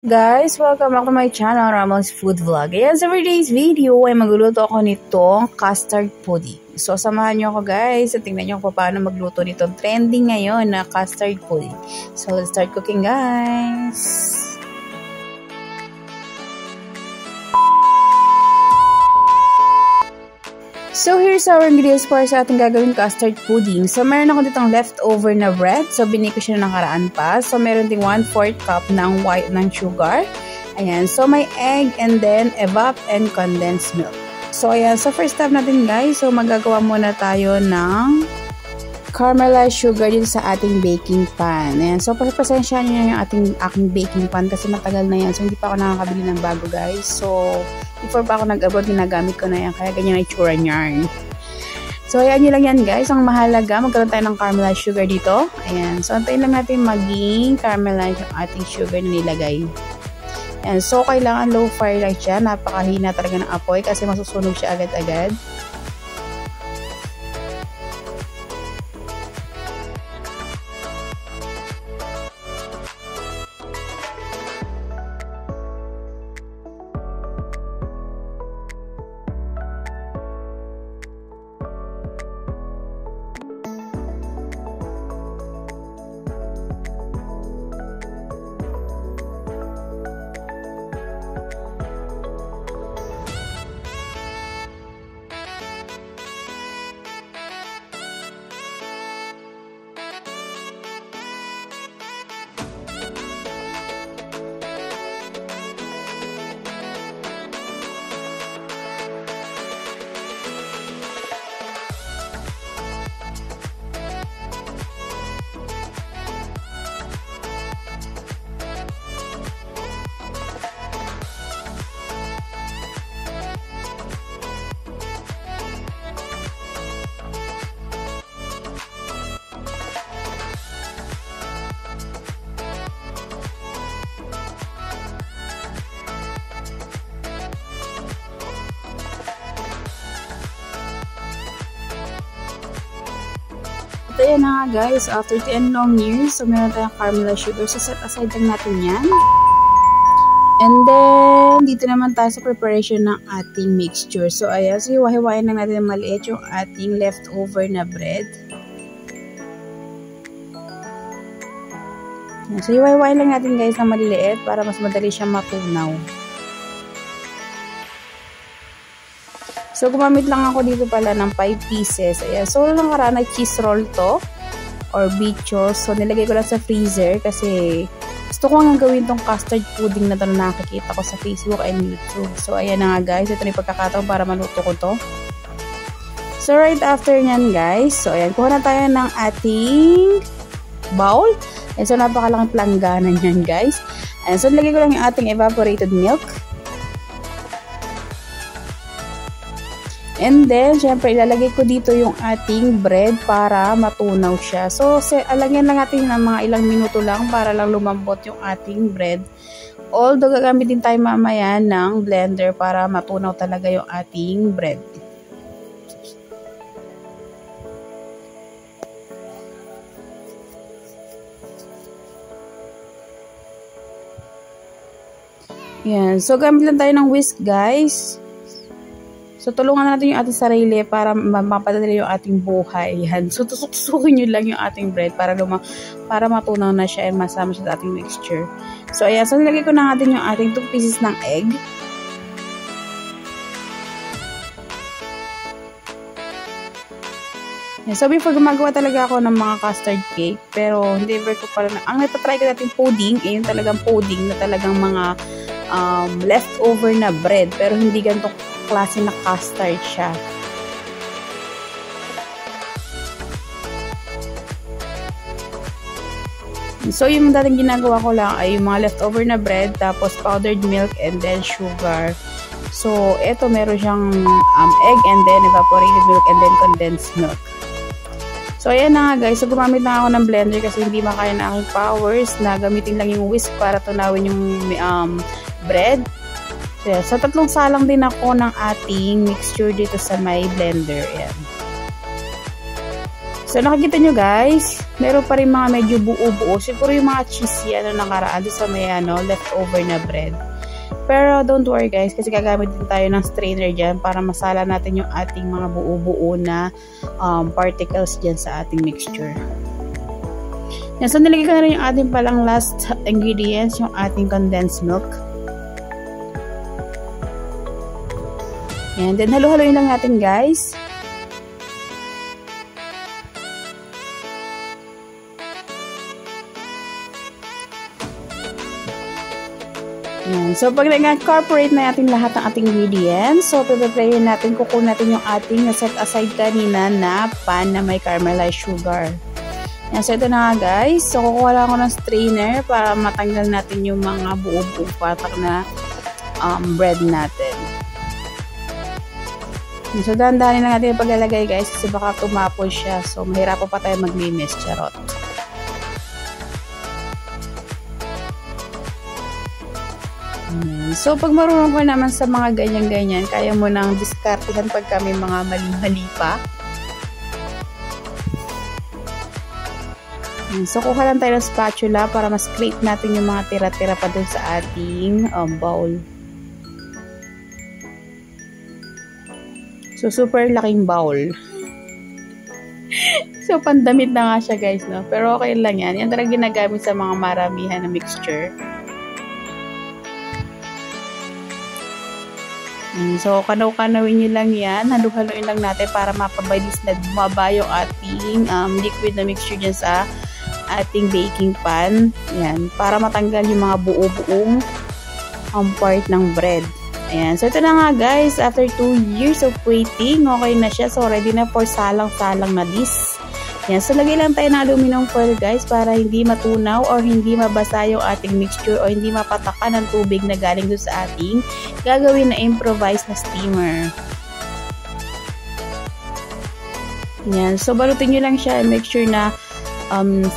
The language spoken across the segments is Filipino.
Guys, welcome back to my channel, Ramon's Food Vlog. Ayan, sa today's video ay magluluto ako nitong custard pudding. So, samahan nyo ako guys at tingnan nyo kung paano magluto nitong trending ngayon na custard pudding. So, let's start cooking guys! So, here's our ingredients para sa ating gagawin custard pudding. So, meron ako ditong leftover na bread. So, binake ko siya ng nakaraan pa. So, meron ding 1/4 cup ng white ng sugar. Ayan. So, may egg and then evap and condensed milk. So, ayan. So, first step natin guys. So, magagawa muna tayo ng caramelized sugar dito sa ating baking pan. Ayan. So, pasensyahan nyo yung aking baking pan kasi matagal na yan. So, hindi pa ako nakakabili ng bago guys. So, before pa ako nag-abroad, ginagamit ko na yan. Kaya ganyan ang itsura niyan. So, ayan nyo lang yan guys. Ang mahalaga, magkaroon tayo ng caramelized sugar dito. Ayan. So, antayin lang natin maging caramelized yung ating sugar na nilagay. Ayan. So, kailangan low fire lang siya. Napakahina talaga ng apoy kasi masusunog siya agad-agad. So, ayan na nga guys, after 10 long years, so meron tayong caramelized sugar. So, set aside lang natin yan. And then, dito naman tayo sa preparation ng ating mixture. So, ayan, so hiwa-hiwain lang natin ng maliit yung ating leftover na bread. So, hiwa-hiwain lang natin guys ng maliliit para mas madali siyang matunaw. So, gumamit lang ako dito pala ng 5 pieces. Ayan. So, lang karaan na cheese roll to or bichos. So, nilagay ko lang sa freezer kasi gusto ko nga gawin tong custard pudding na ito na nakikita ko sa Facebook and YouTube. So, ayan na nga guys. Ito na yung pagkakataon para maluto ko to. So, right after nyan guys. So, ayan. Kuha na tayo ng ating bowl. Ayan. So, napakalaking planggana nyan guys. Ayan. So, nilagay ko lang yung ating evaporated milk. And then, syempre, ilalagay ko dito yung ating bread para matunaw siya. So, alagyan lang natin ng mga ilang minuto lang para lang lumambot yung ating bread. Although, gagamitin tayo mamaya ng blender para matunaw talaga yung ating bread. Yan. So, gamit lang tayo ng whisk, guys. So, tulungan natin yung ating sarili para mapadali yung ating buhay. Yan. So, tusok-tusukin nyo lang yung ating bread para matunaw na siya and masama siya sa ating mixture. So, ayan. So, nilagay ko na natin yung ating 2 pieces ng egg. Yan. So, before gumagawa talaga ako ng mga custard cake. Pero, hindi ever ko pala na. Ang natatry ko natin pudding, yung talagang pudding na talagang mga leftover na bread. Pero, hindi ganito klase na custard siya. So, yung dating ginagawa ko lang ay yung mga leftover na bread, tapos powdered milk, and then sugar. So, eto meron siyang egg, and then evaporated milk, and then condensed milk. So, ayan na nga guys. So, gumamit na ako ng blender kasi hindi makaya na aking powers na gamitin lang yung whisk para tunawin yung bread. So, 3 salang din ako ng ating mixture dito sa my blender. Ayan. So, nakikita nyo guys, meron pa rin mga medyo buo-buo. Siguro yung mga cheesy, nakaraan doon sa may, leftover na bread. Pero, don't worry guys, kasi gagamit din tayo ng strainer dyan para masala natin yung ating mga buo-buo na particles dyan sa ating mixture. Yan, so, nilagay ko na rin yung ating palang last ingredients, yung ating condensed milk. And then, halo-haloin lang natin guys. Yan. So, pag nag-incorporate na natin lahat ng ating ingredients, so, prepare natin, kukunin natin yung ating na-set aside kanina na pan na may caramelized sugar. Yan. So, ito na nga guys. So, kukuha lang ako ng strainer para matanggal natin yung mga buo-buo patak na bread natin. So, dahan-dahanin lang natin yung paglalagay guys kasi baka tumapol siya. So, mahirapan pa tayo mag-miss. Charot. So, pag marunong ka naman sa mga ganyan-ganyan, kaya mo nang diskartihan pag kami mga mali-mali pa. So, kuha lang tayo ng spatula para ma-scrape natin yung mga tira-tira pa dun sa ating bowl. So, super laking bowl. So, pandamit na nga siya guys, no? Pero okay lang yan. Yan talaga ginagamit sa mga maramihan na mixture. So, kanaw-kanawin nyo lang yan. Halu-haluin lang natin para mapabilis na bumaba yung ating liquid na mixture dyan sa ating baking pan. Yan. Para matanggal yung mga buo-buong part ng bread. Ayan. So, ito na nga guys. After 2 years of waiting, okay na siya. So, ready na for salang-salang na dish. Ayan. So, lagay lang tayo ng aluminum foil guys para hindi matunaw or hindi mabasa yung ating mixture o hindi mapataka ng tubig na galing doon sa ating gagawin na improvised na steamer. Ayan. So, balutin nyo lang siya and make sure na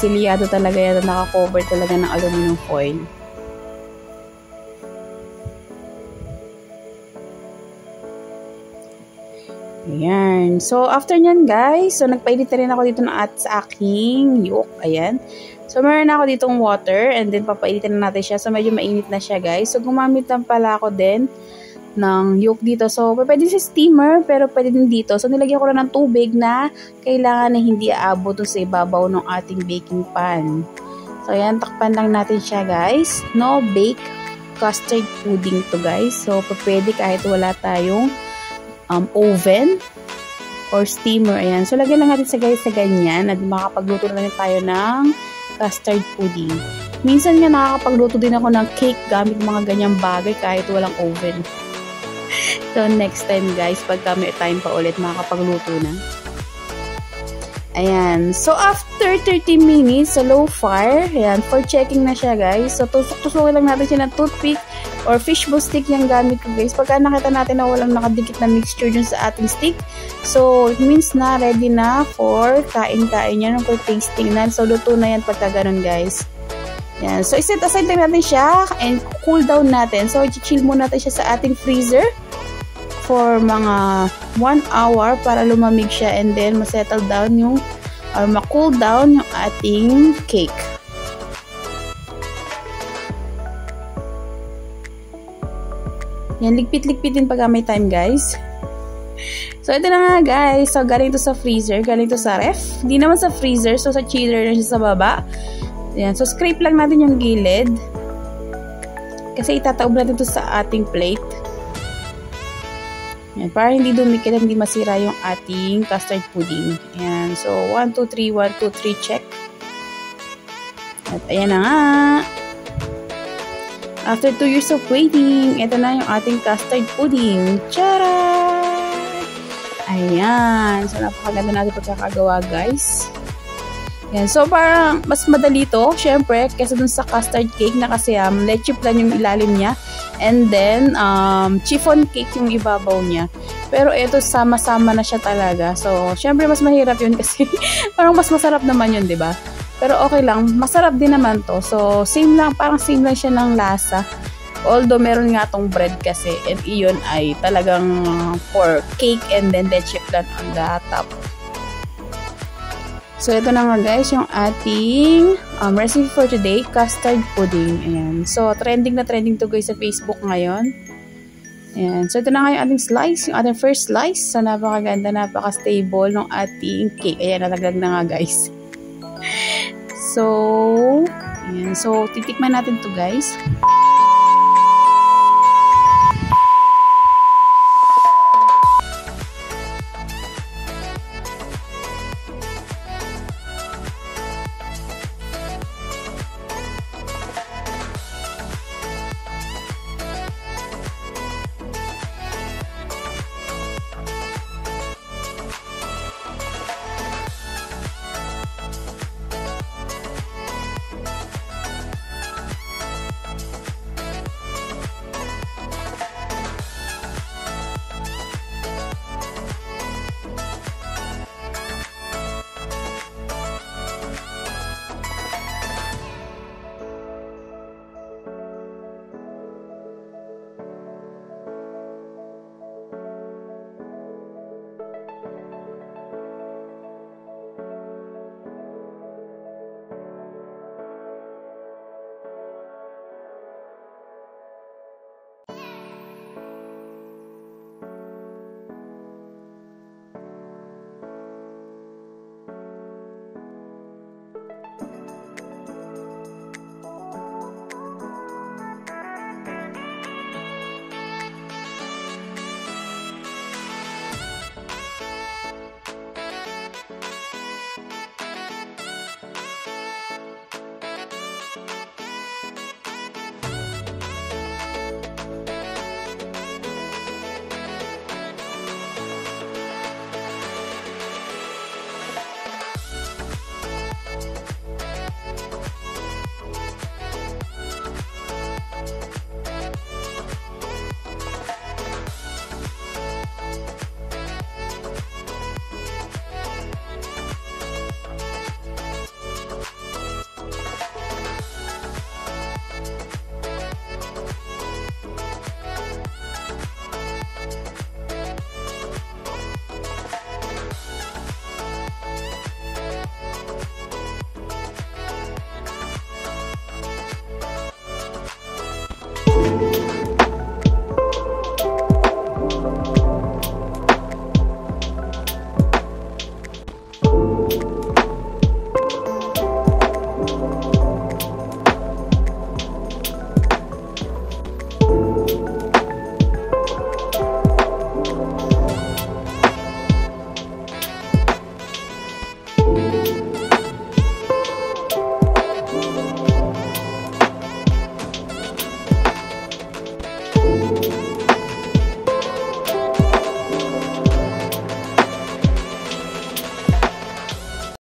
silyado talaga yan, naka-cover talaga ng aluminum foil. Ayan. So, after nyan guys, so nagpainit na rin ako dito sa aking yolk. Ayan. So, meron na ako ditong water and then papainitin na natin siya. So, medyo mainit na siya guys. So, gumamit lang pala ako din ng yolk dito. So, pwede sa steamer pero pwede din dito. So, nilagyan ko lang ng tubig na kailangan na hindi aabot sa ibabaw ng ating baking pan. So, ayan. Takpan lang natin siya guys. No bake custard pudding to guys. So, pwede kahit wala tayong oven or steamer. Ayan. So, lagyan lang natin sa guys sa ganyan at makakapagluto na rin tayo ng custard pudding. Minsan nga nakakapagluto din ako ng cake gamit mga ganyang bagay kahit walang oven. So, next time guys, pagka may time pa ulit, makakapagluto na. Ayan. So, after 30 minutes sa low fire, ayan, for checking na siya guys. So, tusok-tusokin lang natin siya ng toothpick or fishbowl stick yung gamit ko guys. Pagka nakita natin na walang nakadikit na mixture dun sa ating stick, so it means na ready na for kain-kain yan, for tasting na. So luto na yan pagka ganun guys. Yan. So iset aside lang natin siya and cool down natin. So i-chill muna natin siya sa ating freezer for mga 1 hour para lumamig siya and then ma-settle down yung or ma-cool down yung ating cake. Yan, ligpit-ligpitin pag may time, guys. So, ito na nga, guys. So, galing ito sa freezer. Galing ito sa ref. Hindi naman sa freezer. So, sa chiller na siya sa baba. Yan. So, scrape lang natin yung gilid. Kasi itataob natin ito sa ating plate. Yan. Para hindi dumikit at hindi masira yung ating custard pudding. Yan. So, 1, 2, 3, 1, 2, 3, check. At ayan na nga. After 2 years of waiting, ito na yung ating custard pudding. Tcharam! Ayan. So, napakaganda natin pagkakagawa, guys. Yan. So, parang mas madali to, syempre, kesa dun sa custard cake na kasi leche plan yung ilalim niya. And then, chiffon cake yung ibabaw niya. Pero ito, sama-sama na siya talaga. So, syempre, mas mahirap yun kasi parang mas masarap naman yun, diba? Pero okay lang, masarap din naman to. So, same lang, parang same lang siya ng lasa. Although, meron nga tong bread kasi. And iyon ay talagang for cake and then leche flan on the top. So, ito na nga guys, yung ating recipe for today, custard pudding. Ayan. So, trending na trending to guys sa Facebook ngayon. Ayan. So, ito na nga yung ating slice, yung ating first slice. So, napakaganda, napaka-stable ng ating cake. Ayan, nalaglag na nga guys. So, ayan. So, titikman natin to guys.